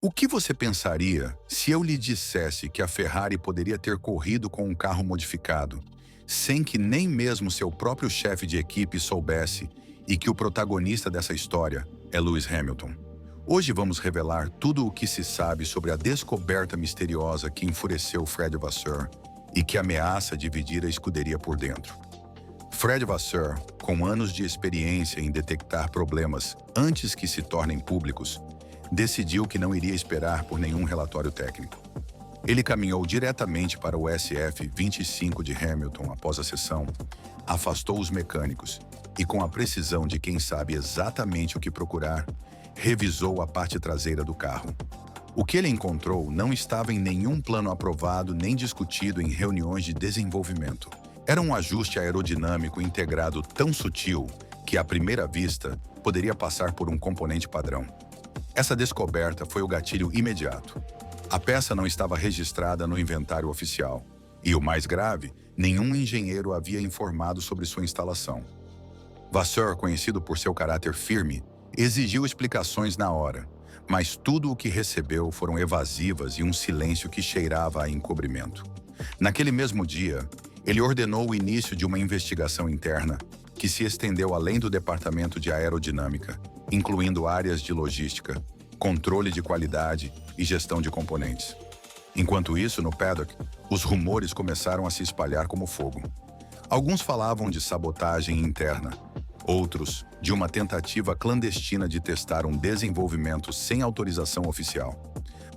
O que você pensaria se eu lhe dissesse que a Ferrari poderia ter corrido com um carro modificado, sem que nem mesmo seu próprio chefe de equipe soubesse, e que o protagonista dessa história é Lewis Hamilton? Hoje vamos revelar tudo o que se sabe sobre a descoberta misteriosa que enfureceu Fred Vasseur e que ameaça dividir a escuderia por dentro. Fred Vasseur, com anos de experiência em detectar problemas antes que se tornem públicos, decidiu que não iria esperar por nenhum relatório técnico. Ele caminhou diretamente para o SF-25 de Hamilton após a sessão, afastou os mecânicos e, com a precisão de quem sabe exatamente o que procurar, revisou a parte traseira do carro. O que ele encontrou não estava em nenhum plano aprovado nem discutido em reuniões de desenvolvimento. Era um ajuste aerodinâmico integrado tão sutil que, à primeira vista, poderia passar por um componente padrão. Essa descoberta foi o gatilho imediato. A peça não estava registrada no inventário oficial. E o mais grave, nenhum engenheiro havia informado sobre sua instalação. Vasseur, conhecido por seu caráter firme, exigiu explicações na hora, mas tudo o que recebeu foram evasivas e um silêncio que cheirava a encobrimento. Naquele mesmo dia, ele ordenou o início de uma investigação interna que se estendeu além do departamento de aerodinâmica, incluindo áreas de logística, controle de qualidade e gestão de componentes. Enquanto isso, no paddock, os rumores começaram a se espalhar como fogo. Alguns falavam de sabotagem interna, outros de uma tentativa clandestina de testar um desenvolvimento sem autorização oficial.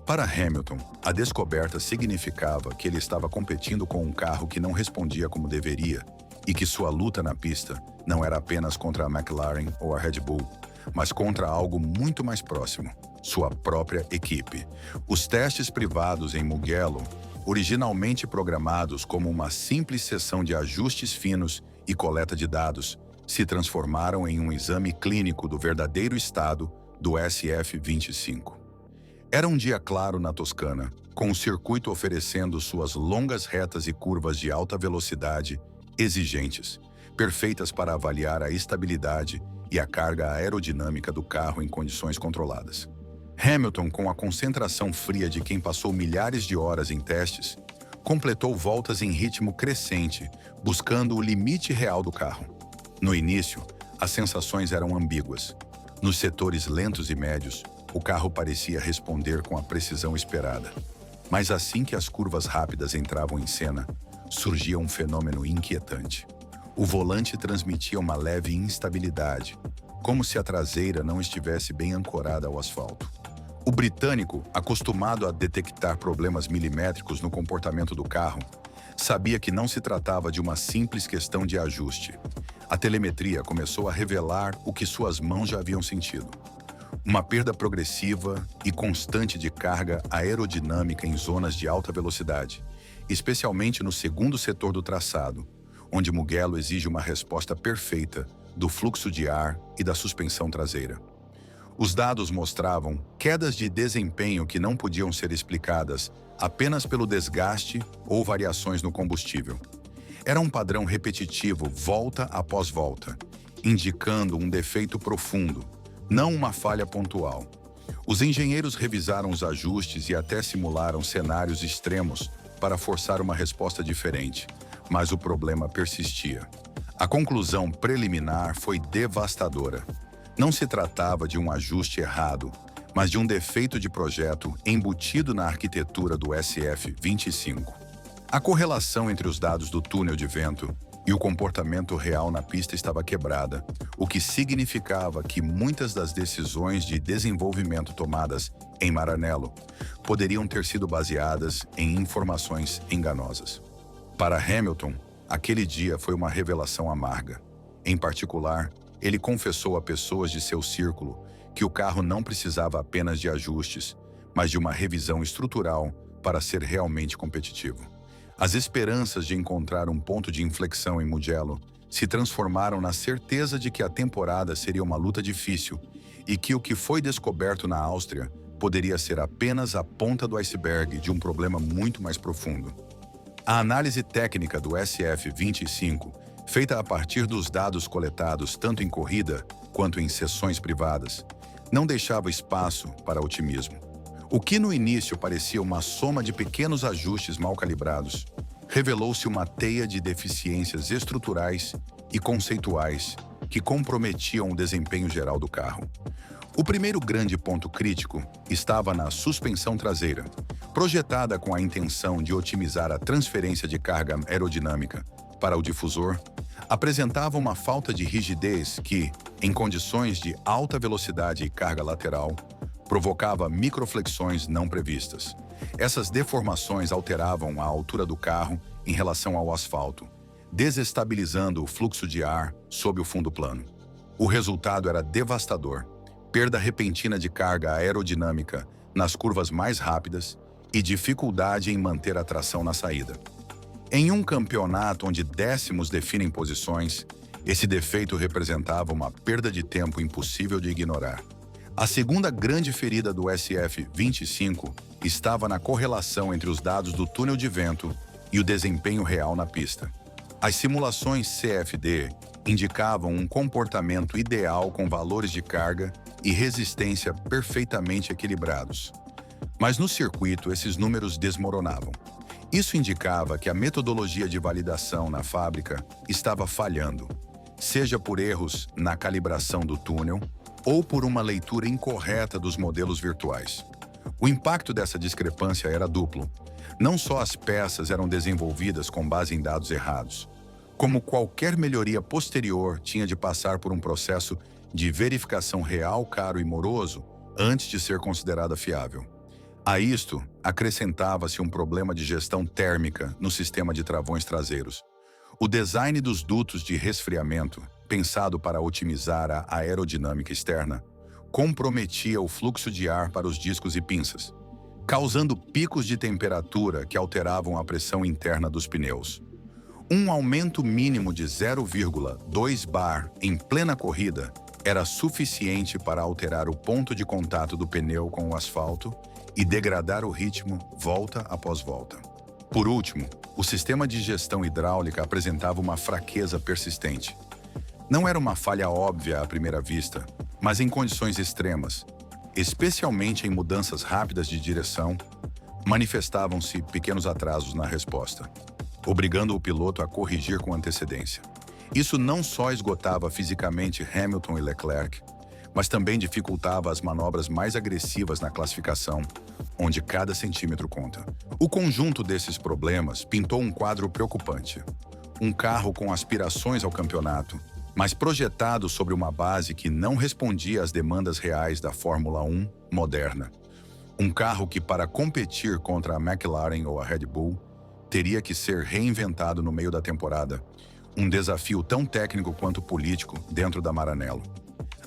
Para Hamilton, a descoberta significava que ele estava competindo com um carro que não respondia como deveria e que sua luta na pista não era apenas contra a McLaren ou a Red Bull, mas contra algo muito mais próximo, sua própria equipe. Os testes privados em Mugello, originalmente programados como uma simples sessão de ajustes finos e coleta de dados, se transformaram em um exame clínico do verdadeiro estado do SF-25. Era um dia claro na Toscana, com o circuito oferecendo suas longas retas e curvas de alta velocidade exigentes, perfeitas para avaliar a estabilidade e a carga aerodinâmica do carro em condições controladas. Hamilton, com a concentração fria de quem passou milhares de horas em testes, completou voltas em ritmo crescente, buscando o limite real do carro. No início, as sensações eram ambíguas. Nos setores lentos e médios, o carro parecia responder com a precisão esperada. Mas assim que as curvas rápidas entravam em cena, surgia um fenômeno inquietante. O volante transmitia uma leve instabilidade, como se a traseira não estivesse bem ancorada ao asfalto. O britânico, acostumado a detectar problemas milimétricos no comportamento do carro, sabia que não se tratava de uma simples questão de ajuste. A telemetria começou a revelar o que suas mãos já haviam sentido: uma perda progressiva e constante de carga aerodinâmica em zonas de alta velocidade, especialmente no segundo setor do traçado, onde Mugello exige uma resposta perfeita do fluxo de ar e da suspensão traseira. Os dados mostravam quedas de desempenho que não podiam ser explicadas apenas pelo desgaste ou variações no combustível. Era um padrão repetitivo, volta após volta, indicando um defeito profundo, não uma falha pontual. Os engenheiros revisaram os ajustes e até simularam cenários extremos para forçar uma resposta diferente, mas o problema persistia. A conclusão preliminar foi devastadora. Não se tratava de um ajuste errado, mas de um defeito de projeto embutido na arquitetura do SF-25. A correlação entre os dados do túnel de vento e o comportamento real na pista estava quebrada, o que significava que muitas das decisões de desenvolvimento tomadas em Maranello poderiam ter sido baseadas em informações enganosas. Para Hamilton, aquele dia foi uma revelação amarga. Em particular, ele confessou a pessoas de seu círculo que o carro não precisava apenas de ajustes, mas de uma revisão estrutural para ser realmente competitivo. As esperanças de encontrar um ponto de inflexão em Mugello se transformaram na certeza de que a temporada seria uma luta difícil e que o que foi descoberto na Áustria poderia ser apenas a ponta do iceberg de um problema muito mais profundo. A análise técnica do SF-25, feita a partir dos dados coletados tanto em corrida quanto em sessões privadas, não deixava espaço para otimismo. O que no início parecia uma soma de pequenos ajustes mal calibrados, revelou-se uma teia de deficiências estruturais e conceituais que comprometiam o desempenho geral do carro. O primeiro grande ponto crítico estava na suspensão traseira, projetada com a intenção de otimizar a transferência de carga aerodinâmica para o difusor, apresentava uma falta de rigidez que, em condições de alta velocidade e carga lateral, provocava microflexões não previstas. Essas deformações alteravam a altura do carro em relação ao asfalto, desestabilizando o fluxo de ar sob o fundo plano. O resultado era devastador: perda repentina de carga aerodinâmica nas curvas mais rápidas e dificuldade em manter a tração na saída. Em um campeonato onde décimos definem posições, esse defeito representava uma perda de tempo impossível de ignorar. A segunda grande ferida do SF-25 estava na correlação entre os dados do túnel de vento e o desempenho real na pista. As simulações CFD indicavam um comportamento ideal com valores de carga e resistência perfeitamente equilibrados. Mas no circuito, esses números desmoronavam. Isso indicava que a metodologia de validação na fábrica estava falhando, seja por erros na calibração do túnel ou por uma leitura incorreta dos modelos virtuais. O impacto dessa discrepância era duplo. Não só as peças eram desenvolvidas com base em dados errados, como qualquer melhoria posterior tinha de passar por um processo de verificação real, caro e moroso antes de ser considerada fiável. A isto, acrescentava-se um problema de gestão térmica no sistema de travões traseiros. O design dos dutos de resfriamento, pensado para otimizar a aerodinâmica externa, comprometia o fluxo de ar para os discos e pinças, causando picos de temperatura que alteravam a pressão interna dos pneus. Um aumento mínimo de 0,2 bar em plena corrida era suficiente para alterar o ponto de contato do pneu com o asfalto e degradar o ritmo volta após volta. Por último, o sistema de gestão hidráulica apresentava uma fraqueza persistente. Não era uma falha óbvia à primeira vista, mas em condições extremas, especialmente em mudanças rápidas de direção, manifestavam-se pequenos atrasos na resposta, obrigando o piloto a corrigir com antecedência. Isso não só esgotava fisicamente Hamilton e Leclerc, mas também dificultava as manobras mais agressivas na classificação, onde cada centímetro conta. O conjunto desses problemas pintou um quadro preocupante. Um carro com aspirações ao campeonato, mas projetado sobre uma base que não respondia às demandas reais da Fórmula 1 moderna. Um carro que, para competir contra a McLaren ou a Red Bull, teria que ser reinventado no meio da temporada. Um desafio tão técnico quanto político dentro da Maranello.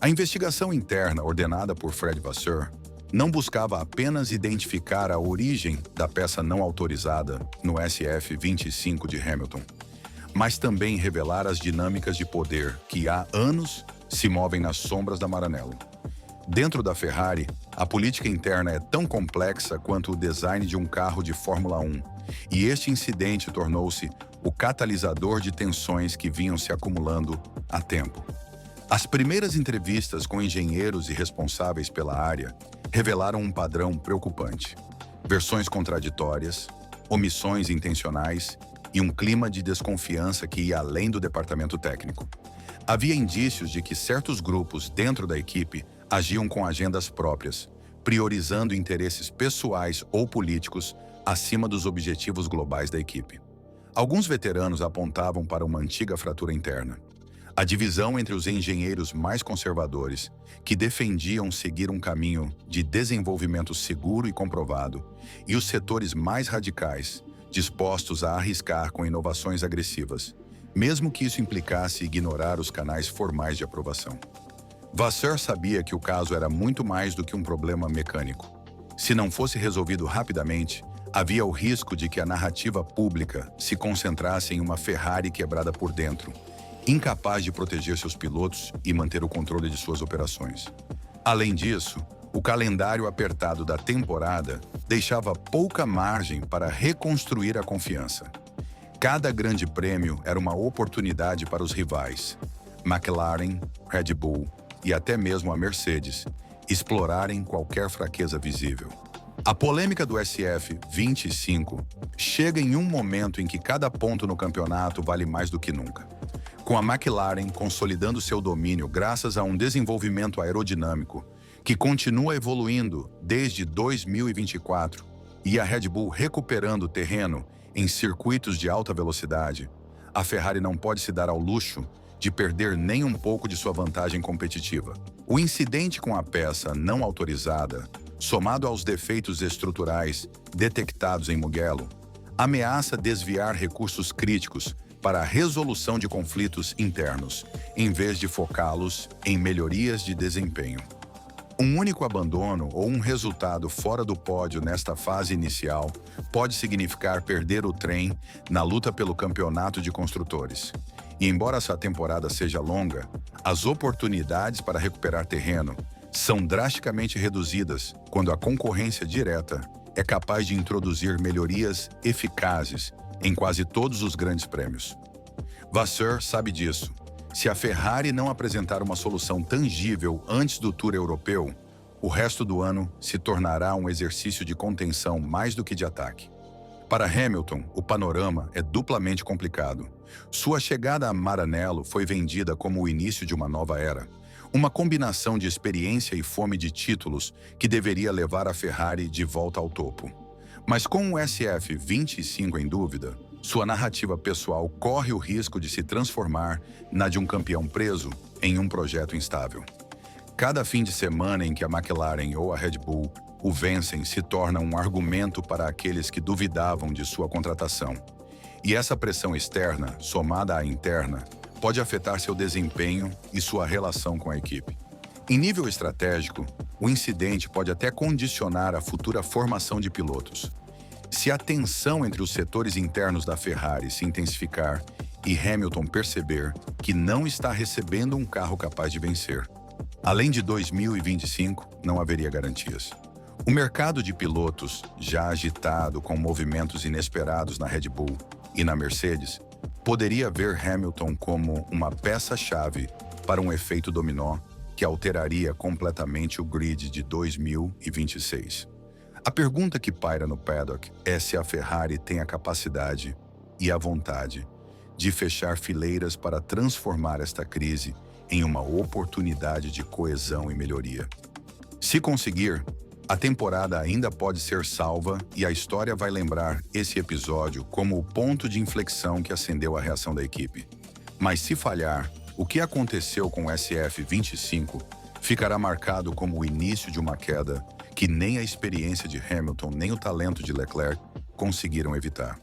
A investigação interna ordenada por Fred Vasseur não buscava apenas identificar a origem da peça não autorizada no SF-25 de Hamilton, mas também revelar as dinâmicas de poder que há anos se movem nas sombras da Maranello. Dentro da Ferrari, a política interna é tão complexa quanto o design de um carro de Fórmula 1, e este incidente tornou-se o catalisador de tensões que vinham se acumulando há tempo. As primeiras entrevistas com engenheiros e responsáveis pela área revelaram um padrão preocupante: versões contraditórias, omissões intencionais e um clima de desconfiança que ia além do departamento técnico. Havia indícios de que certos grupos dentro da equipe agiam com agendas próprias, priorizando interesses pessoais ou políticos acima dos objetivos globais da equipe. Alguns veteranos apontavam para uma antiga fratura interna. A divisão entre os engenheiros mais conservadores, que defendiam seguir um caminho de desenvolvimento seguro e comprovado, e os setores mais radicais, dispostos a arriscar com inovações agressivas, mesmo que isso implicasse ignorar os canais formais de aprovação. Vasseur sabia que o caso era muito mais do que um problema mecânico. Se não fosse resolvido rapidamente, havia o risco de que a narrativa pública se concentrasse em uma Ferrari quebrada por dentro, incapaz de proteger seus pilotos e manter o controle de suas operações. Além disso, o calendário apertado da temporada deixava pouca margem para reconstruir a confiança. Cada grande prêmio era uma oportunidade para os rivais, McLaren, Red Bull e até mesmo a Mercedes, explorarem qualquer fraqueza visível. A polêmica do SF25 chega em um momento em que cada ponto no campeonato vale mais do que nunca. Com a McLaren consolidando seu domínio graças a um desenvolvimento aerodinâmico que continua evoluindo desde 2024 e a Red Bull recuperando terreno em circuitos de alta velocidade, a Ferrari não pode se dar ao luxo de perder nem um pouco de sua vantagem competitiva. O incidente com a peça não autorizada, somado aos defeitos estruturais detectados em Mugello, ameaça desviar recursos críticos para a resolução de conflitos internos, em vez de focá-los em melhorias de desempenho. Um único abandono ou um resultado fora do pódio nesta fase inicial pode significar perder o trem na luta pelo campeonato de construtores. E embora essa temporada seja longa, as oportunidades para recuperar terreno são drasticamente reduzidas quando a concorrência direta é capaz de introduzir melhorias eficazes em quase todos os grandes prêmios. Vasseur sabe disso. Se a Ferrari não apresentar uma solução tangível antes do Tour Europeu, o resto do ano se tornará um exercício de contenção mais do que de ataque. Para Hamilton, o panorama é duplamente complicado. Sua chegada a Maranello foi vendida como o início de uma nova era, uma combinação de experiência e fome de títulos que deveria levar a Ferrari de volta ao topo. Mas com o SF25 em dúvida, sua narrativa pessoal corre o risco de se transformar na de um campeão preso em um projeto instável. Cada fim de semana em que a McLaren ou a Red Bull o vencem se torna um argumento para aqueles que duvidavam de sua contratação. E essa pressão externa, somada à interna, pode afetar seu desempenho e sua relação com a equipe. Em nível estratégico, o incidente pode até condicionar a futura formação de pilotos. Se a tensão entre os setores internos da Ferrari se intensificar e Hamilton perceber que não está recebendo um carro capaz de vencer, além de 2025, não haveria garantias. O mercado de pilotos, já agitado com movimentos inesperados na Red Bull e na Mercedes, poderia ver Hamilton como uma peça-chave para um efeito dominó que alteraria completamente o grid de 2026. A pergunta que paira no paddock é se a Ferrari tem a capacidade e a vontade de fechar fileiras para transformar esta crise em uma oportunidade de coesão e melhoria. Se conseguir, a temporada ainda pode ser salva e a história vai lembrar esse episódio como o ponto de inflexão que acendeu a reação da equipe. Mas se falhar, o que aconteceu com o SF25 ficará marcado como o início de uma queda que nem a experiência de Hamilton nem o talento de Leclerc conseguiram evitar.